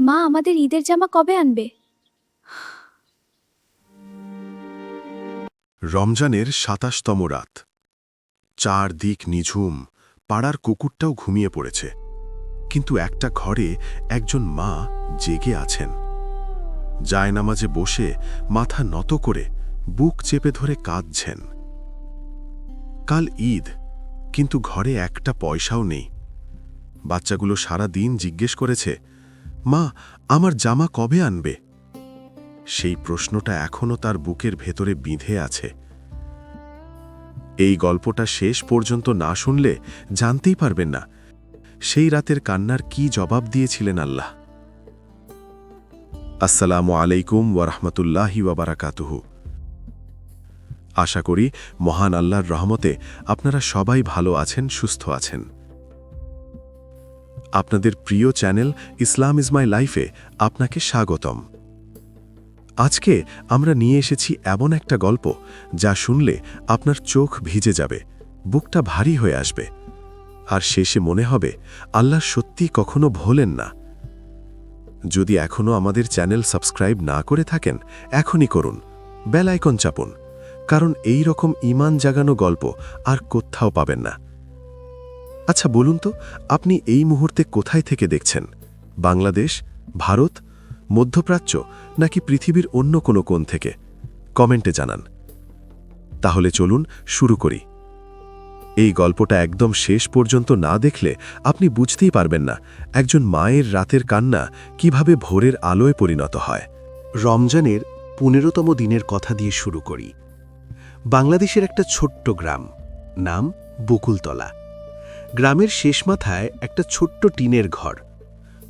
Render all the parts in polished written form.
মা, আমাদের ঈদের জামা কবে আনবে? রমজানের ২৭তম রাত। চারদিক নিঝুম, পাড়ার কুকুরটাও ঘুমিয়ে পড়েছে। কিন্তু একটা ঘরে একজন মা জেগে আছেন। জায়নামাজে বসে মাথা নত করে বুক চেপে ধরে কাঁদছেন। কাল ঈদ, কিন্তু ঘরে একটা পয়সাও নেই। বাচ্চাগুলো সারা দিন জিজ্ঞেস করেছে, মা, আমার জামা কবে আনবে? সেই প্রশ্নটা এখনো তার বুকের ভেতরে বিঁধে আছে। এই গল্পটা শেষ পর্যন্ত না শুনলে জানতেই পারবেন না সেই রাতের কান্নার কি জবাব দিয়েছিলেন আল্লাহ। আসসালামু আলাইকুম ওয়ারহমতুল্লাহি ওয়াবারাকাতুহু। আশা করি মহান আল্লাহর রহমতে আপনারা সবাই ভালো আছেন, সুস্থ আছেন। আপনাদের প্রিয় চ্যানেল ইসলাম ইজ মাই লাইফে আপনাকে স্বাগতম। আজকে আমরা নিয়ে এসেছি এমন একটা গল্প যা শুনলে আপনার চোখ ভিজে যাবে, বুকটা ভারী হয়ে আসবে, আর শেষে মনে হবে আল্লাহ সত্যি কখনো ভোলেন না। যদি এখনো আমাদের চ্যানেল সাবস্ক্রাইব না করে থাকেন, এখনই করুন, বেল আইকন চাপুন, কারণ এই রকম ঈমান জাগানো গল্প আর কোথাও পাবেন না। আচ্ছা বলুন তো, আপনি এই মুহূর্তে কোথায় থেকে দেখছেন? বাংলাদেশ, ভারত, মধ্যপ্রাচ্য নাকি পৃথিবীর অন্য কোনো কোণ থেকে? কমেন্টে জানান। তাহলে চলুন শুরু করি। এই গল্পটা একদম শেষ পর্যন্ত না দেখলে আপনি বুঝতেই পারবেন না একজন মায়ের রাতের কান্না কিভাবে ভোরের আলোয় পরিণত হয়। রমজানের ১৫তম দিনের কথা দিয়ে শুরু করি। বাংলাদেশের একটা ছোট্ট গ্রাম, নাম বকুলতলা। গ্রামের শেষ মাথায় একটা ছোট্ট টিনের ঘর।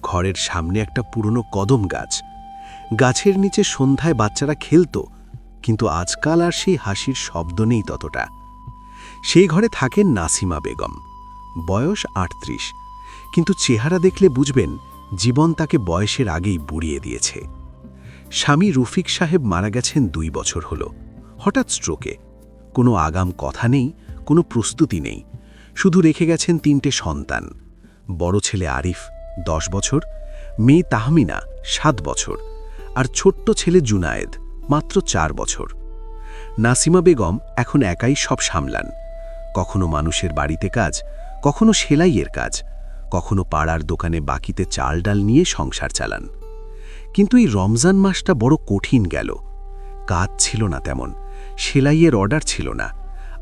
ঘরের সামনে একটা পুরনো কদম গাছ। গাছের নিচে সন্ধ্যায় বাচ্চারা খেলত, কিন্তু আজকাল আর সেই হাসির শব্দ নেই ততটা। সেই ঘরে থাকেন নাসিমা বেগম, বয়স ৩৮, কিন্তু চেহারা দেখলে বুঝবেন জীবন তাকে বয়সের আগেই বুড়িয়ে দিয়েছে। স্বামী রফিক সাহেব মারা গেছেন ২ বছর হল, হঠাৎ স্ট্রোকে। কোনো আগাম কথা নেই, কোনো প্রস্তুতি নেই, শুধু রেখে গেছেন ৩টে সন্তান। বড় ছেলে আরিফ ১০ বছর, মেয়ে তাহমিনা ৭ বছর, আর ছোট্ট ছেলে জুনায়েদ মাত্র ৪ বছর। নাসিমা বেগম এখন একাই সব সামলান। কখনো মানুষের বাড়িতে কাজ, কখনো সেলাইয়ের কাজ, কখনো পাড়ার দোকানে বাকিতে চাল ডাল নিয়ে সংসার চালান। কিন্তু এই রমজান মাসটা বড় কঠিন গেল। কাজ ছিল না তেমন, সেলাইয়ের অর্ডার ছিল না,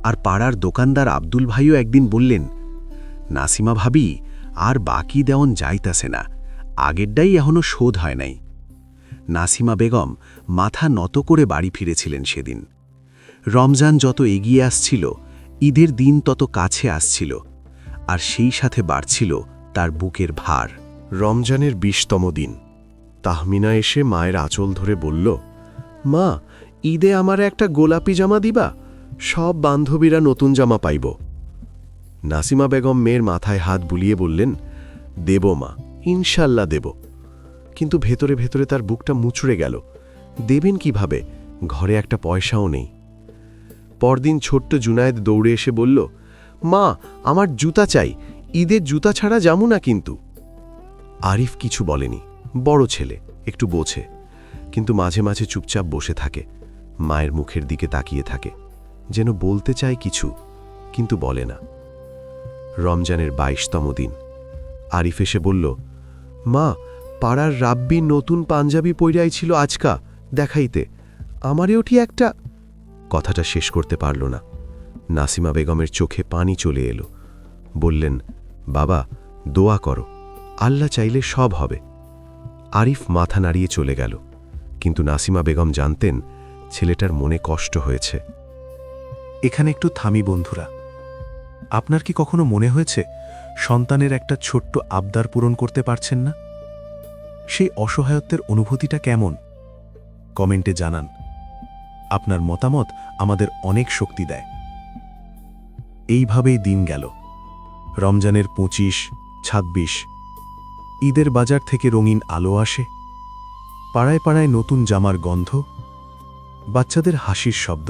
আর পাড়ার দোকানদার আব্দুল ভাইও একদিন বললেন, নাসিমা ভাবি, আর বাকি দেওয়ান যাইতাছে না, আগেরটাই এখনো শোধ হয় নাই। নাসিমা বেগম মাথা নত করে বাড়ি ফিরেছিলেন সেদিন। রমজান যত এগিয়ে আসছিল, ঈদের দিন তত কাছে আসছিল, আর সেই সাথে বাড়ছিল তার বুকের ভার। রমজানের ২০তম দিন। তাহমিনা এসে মায়ের আঁচল ধরে বলল, মা, ঈদে আমার একটা গোলাপি জামা দিবা? সব বান্ধবীরা নতুন জামা পাইব। নাসিমা বেগম মেয়ের মাথায় হাত বুলিয়ে বললেন, দেব মা, ইনশাল্লাহ দেব। কিন্তু ভেতরে ভেতরে তার বুকটা মুচড়ে গেল। দেবেন কিভাবে? ঘরে একটা পয়সাও নেই। পরদিন ছোট্ট জুনায়েদ দৌড়ে এসে বলল, মা, আমার জুতা চাই, ঈদের জুতা ছাড়া যামু না কিন্তু। আরিফ কিছু বলেনি, বড় ছেলে, একটু বোঝে, কিন্তু মাঝে মাঝে চুপচাপ বসে থাকে, মায়ের মুখের দিকে তাকিয়ে থাকে, যেন বলতে চায় কিছু, কিন্তু বলে না। রমজানের ২২তম দিন। আরিফ এসে বলল, মা, পাড়ার রাব্বি নতুন পাঞ্জাবি পইরাই ছিল আজকা দেখাইতে, আমারেও ঠিক একটা। কথাটা শেষ করতে পারল না। নাসিমা বেগমের চোখে পানি চলে এলো। বললেন, বাবা, দোয়া করো, আল্লাহ চাইলে সব হবে। আরিফ মাথা নাড়িয়ে চলে গেল, কিন্তু নাসিমা বেগম জানতেন ছেলেটার মনে কষ্ট হয়েছে। এখানে একটু থামি বন্ধুরা। আপনার কি কখনো মনে হয়েছে সন্তানের একটা ছোট্ট আবদার পূরণ করতে পারছেন না? সেই অসহায়ত্বের অনুভূতিটা কেমন? কমেন্টে জানান। আপনার মতামত আমাদের অনেক শক্তি দেয়। এইভাবেই দিন গেল। রমজানের ২৫, ২৬। ঈদের বাজার থেকে রঙিন আলো আসে, পাড়ায় পাড়ায় নতুন জামার গন্ধ, বাচ্চাদের হাসির শব্দ।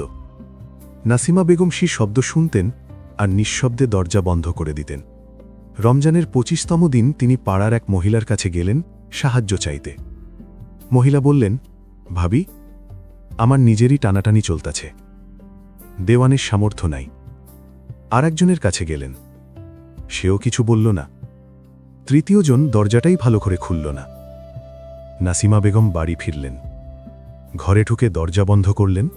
নাসিমা বেগম সেই শব্দ শুনতেন আর নিঃশব্দে দরজা বন্ধ করে দিতেন। রমজানের ২৫তম দিন তিনি পাড়ার এক মহিলার কাছে গেলেন সাহায্য চাইতে। মহিলা বললেন, ভাবি, আমার নিজেরই টানাটানি চলতেছে, দেওয়ানের সামর্থ্য নাই। আর একজনের কাছে গেলেন, সেও কিছু বলল না। তৃতীয় জন দরজাটাই ভালো করে খুলল না। নাসিমা বেগম বাড়ি ফিরলেন, ঘরে ঢুকে দরজা বন্ধ করলেন,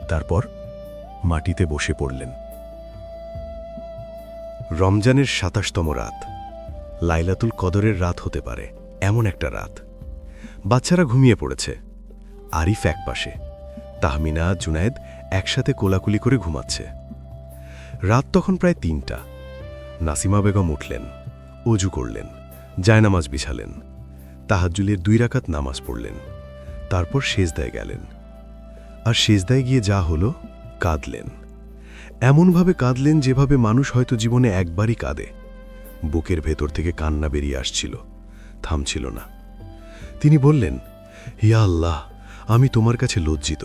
তারপর মাটিতে বসে পড়লেন। রমজানের ২৭তম রাত, লাইলাতুল কদরের রাত হতে পারে, এমন একটা রাত। বাচ্চারা ঘুমিয়ে পড়েছে। আরিফ একপাশে, তাহমিনা, জুনায়েদ একসাথে কোলাকুলি করে ঘুমাচ্ছে। রাত তখন প্রায় ৩টা। নাসিমা বেগম উঠলেন, অজু করলেন, জায়নামাজ বিছালেন, তাহাজ্জুদের ২ রাকাত নামাজ পড়লেন, তারপর সেজদায় গেলেন। আর সেজদায় গিয়ে যা হলো, কাঁদলেন। এমনভাবে কাঁদলেন যেভাবে মানুষ হয়তো জীবনে একবারই কাঁদে। বুকের ভেতর থেকে কান্না বেরিয়ে আসছিল, থামছিল না। তিনি বললেন, ইয়া আল্লাহ, আমি তোমার কাছে লজ্জিত,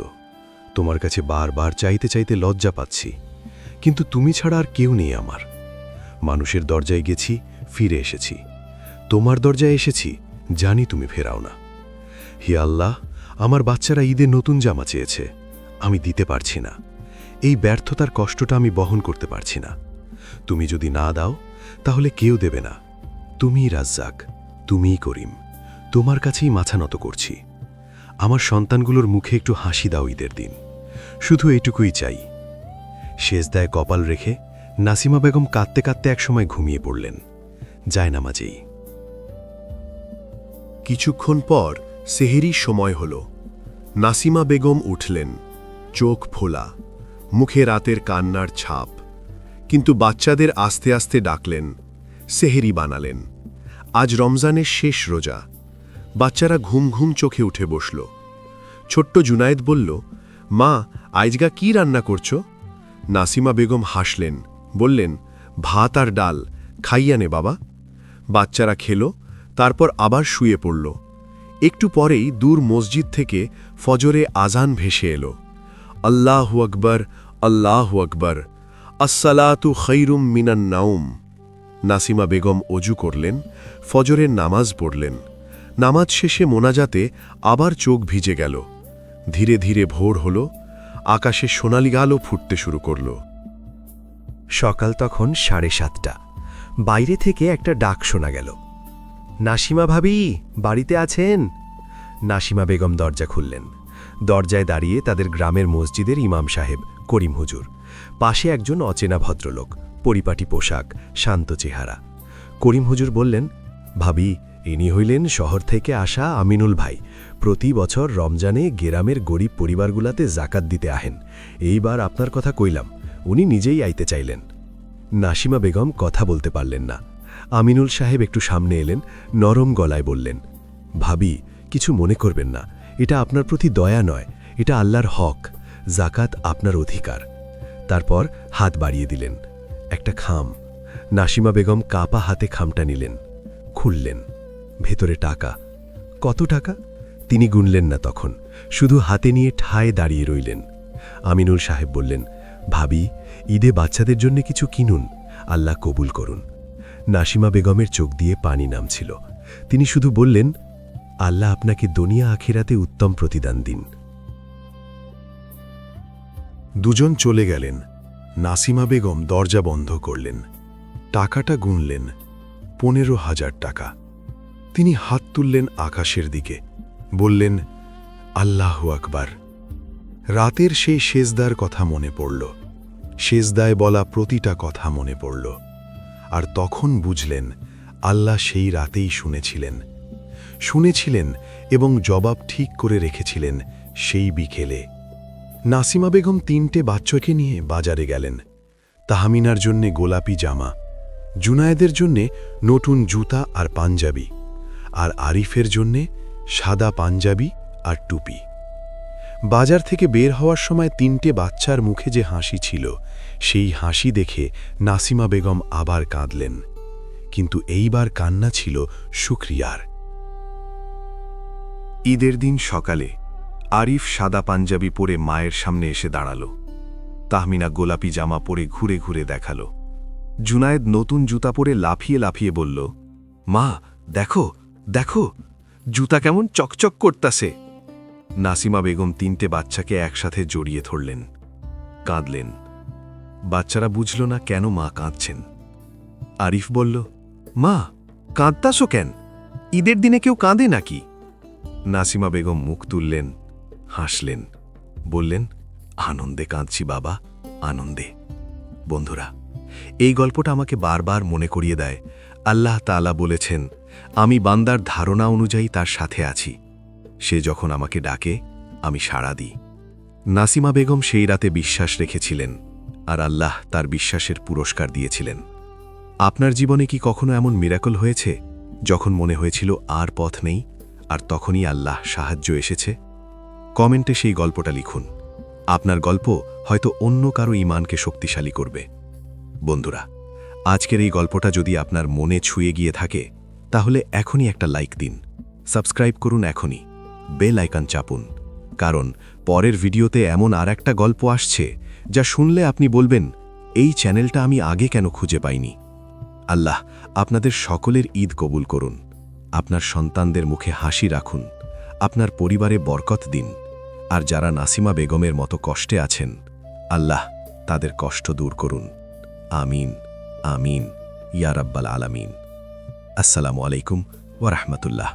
তোমার কাছে বারবার চাইতে চাইতে লজ্জা পাচ্ছি, কিন্তু তুমি ছাড়া আর কেউ নেই আমার। মানুষের দরজায় গেছি, ফিরে এসেছি, তোমার দরজায় এসেছি, জানি তুমি ফেরাও না। হে আল্লাহ, আমার বাচ্চারা ঈদে নতুন জামা চেয়েছে, আমি দিতে পারছি না। এই ব্যর্থতার কষ্টটা আমি বহন করতে পারছি না। তুমি যদি না দাও তাহলে কেউ দেবে না। তুমিই রাজ্জাক, তুমিই করিম, তোমার কাছেই মাথা নত করছি। আমার সন্তানগুলোর মুখে একটু হাসি দাও ঈদের দিন, শুধু এটুকুই চাই। সেজদায় কপাল রেখে নাসিমা বেগম কাঁদতে কাঁদতে একসময় ঘুমিয়ে পড়লেন, জায়নামাজেই। কিছুক্ষণ পর সেহেরির সময় হল। নাসিমা বেগম উঠলেন, চোখ ফোলা, মুখে রাতের কান্নার ছাপ। কিন্তু বাচ্চাদের আস্তে আস্তে ডাকলেন, সেহেরি বানালেন। আজ রমজানের শেষ রোজা। বাচ্চারা ঘুম ঘুম চোখে উঠে বসল। ছোট্ট জুনায়েদ বলল, মা, আইজগা কি রান্না করছো? নাসিমা বেগম হাসলেন, বললেন, ভাত আর ডাল, খাইয়া নে বাবা। বাচ্চারা খেল, তারপর আবার শুয়ে পড়ল। একটু পরেই দূর মসজিদ থেকে ফজরে আজান ভেসে এলো। আল্লাহু আকবার, আল্লাহু আকবার, আসসালাতু খৈরুম মিনান নাউম। নাসিমা বেগম অজু করলেন, ফজরের নামাজ পড়লেন। নামাজ শেষে মোনাজাতে আবার চোখ ভিজে গেল। ধীরে ধীরে ভোর হল, আকাশে সোনালি আলো ফুটতে শুরু করল। সকাল তখন 7:30। বাইরে থেকে একটা ডাক শোনা গেল, নাসিমা ভাবি, বাড়িতে আছেন? নাসিমা বেগম দরজা খুললেন। দরজায় দাঁড়িয়ে তাদের গ্রামের মসজিদের ইমাম সাহেব করিম হুজুর, পাশে একজন অচেনা ভদ্রলোক, পরিপাটি পোশাক, শান্ত চেহারা। করিম হুজুর বললেন, ভাবি, ইনি হইলেন শহর থেকে আসা আমিনুল ভাই। প্রতি বছর রমজানে গ্রামের গরিব পরিবারগুলাতে জাকাত দিতে আহেন। এইবার আপনার কথা কইলাম, উনি নিজেই আইতে চাইলেন। নাসিমা বেগম কথা বলতে পারলেন না। আমিনুল সাহেব একটু সামনে এলেন, নরম গলায় বললেন, ভাবি, কিছু মনে করবেন না, এটা আপনার প্রতি দয়া নয়, এটা আল্লাহর হক, জাকাত আপনার অধিকার। তারপর হাত বাড়িয়ে দিলেন, একটা খাম। নাসিমা বেগম কাপা হাতে খামটা নিলেন, খুললেন, ভেতরে টাকা। কত টাকা? তিনি গুনলেন না তখন, শুধু হাতে নিয়ে ঠায় দাঁড়িয়ে রইলেন। আমিনুল সাহেব বললেন, ভাবি, ঈদে বাচ্চাদের জন্য কিছু কিনুন, আল্লাহ কবুল করুন। নাসিমা বেগমের চোখ দিয়ে পানি নামছিল। তিনি শুধু বললেন, আল্লাহ আপনাকে দুনিয়া আখিরাতে উত্তম প্রতিদান দিন। দুজন চলে গেলেন। নাসিমা বেগম দরজা বন্ধ করলেন। টাকাটা গুনলেন, 15,000 টাকা। তিনি হাত তুললেন আকাশের দিকে, বললেন, আল্লাহু আকবার। রাতের সেই সেজদার কথা মনে পড়ল, সেজদায় বলা প্রতিটা কথা মনে পড়ল। আর তখন বুঝলেন, আল্লাহ সেই রাতেই শুনেছিলেন এবং জবাব ঠিক করে রেখেছিলেন সেই বিকেলে। নাসিমা বেগম 3টে বাচ্চাকে নিয়ে বাজারে গেলেন। তাহমিনার জন্যে গোলাপি জামা, জুনায়েদের জন্যে নতুন জুতা আর পাঞ্জাবি, আর আরিফের জন্যে সাদা পাঞ্জাবি আর টুপি। বাজার থেকে বের হওয়ার সময় 3টে বাচ্চার মুখে যে হাসি ছিল, সেই হাসি দেখে নাসিমা বেগম আবার কাঁদলেন। কিন্তু এইবার কান্না ছিল শুকরিয়ার। ঈদের দিন সকালে আরিফ সাদা পাঞ্জাবি পরে মায়ের সামনে এসে দাঁড়াল। তাহমিনা গোলাপি জামা পরে ঘুরে ঘুরে দেখাল। জুনায়েদ নতুন জুতা পরে লাফিয়ে লাফিয়ে বলল, মা, দেখো, দেখো জুতা কেমন চকচক করতাছে। নাসিমা বেগম 3টে বাচ্চাকে একসাথে জড়িয়ে ধরলেন, কাঁদলেন। বাচ্চারা বুঝল না কেন মা কাঁদছেন। আরিফ বলল, মা কাঁদতাছো কেন? ঈদের দিনে কেউ কাঁদে নাকি? নাসিমা বেগম মুখ তুললেন, হাসলেন, বললেন, আনন্দে কাঁদছি বাবা, আনন্দে। বন্ধুরা, এই গল্পটা আমাকে বারবার মনে করিয়ে দেয় আল্লাহ তাআলা বলেছেন, আমি বান্দার ধারণা অনুযায়ী তার সাথে আছি। সে যখন আমাকে ডাকে আমি সাড়া দিই। নাসিমা বেগম সেই রাতে বিশ্বাস রেখেছিলেন, আর আল্লাহ তার বিশ্বাসের পুরস্কার দিয়েছিলেন। আপনার জীবনে কি কখনো এমন মিরাকল হয়েছে যখন মনে হয়েছিল আর পথ নেই, আর তখনই আল্লাহ সাহায্য এসেছে? কমেন্টে সেই গল্পটা লিখুন। আপনার গল্প হয়তো অন্য কারো ঈমানকে শক্তিশালী করবে। বন্ধুরা, আজকের এই গল্পটা যদি আপনার মনে ছুঁয়ে গিয়ে থাকে, তাহলে এখনই একটা লাইক দিন, সাবস্ক্রাইব করুন এখনই, বেল আইকন চাপুন, কারণ পরের ভিডিওতে এমন আর একটা গল্প আসছে যা শুনলে আপনি বলবেন, এই চ্যানেলটা আমি আগে কেন খুঁজে পাইনি। আল্লাহ আপনাদের সকলের ঈদ কবুল করুন, আপনার সন্তানদের মুখে হাসি রাখুন, আপনার পরিবারে বরকত দিন, আর যারা নাসিমা বেগমের মতো কষ্টে আছেন, আল্লাহ তাদের কষ্ট দূর করুন। আমিন আমিন ইয়া রাব্বাল আলামিন। আসসালামু আলাইকুম ওয়া রাহমাতুল্লাহ।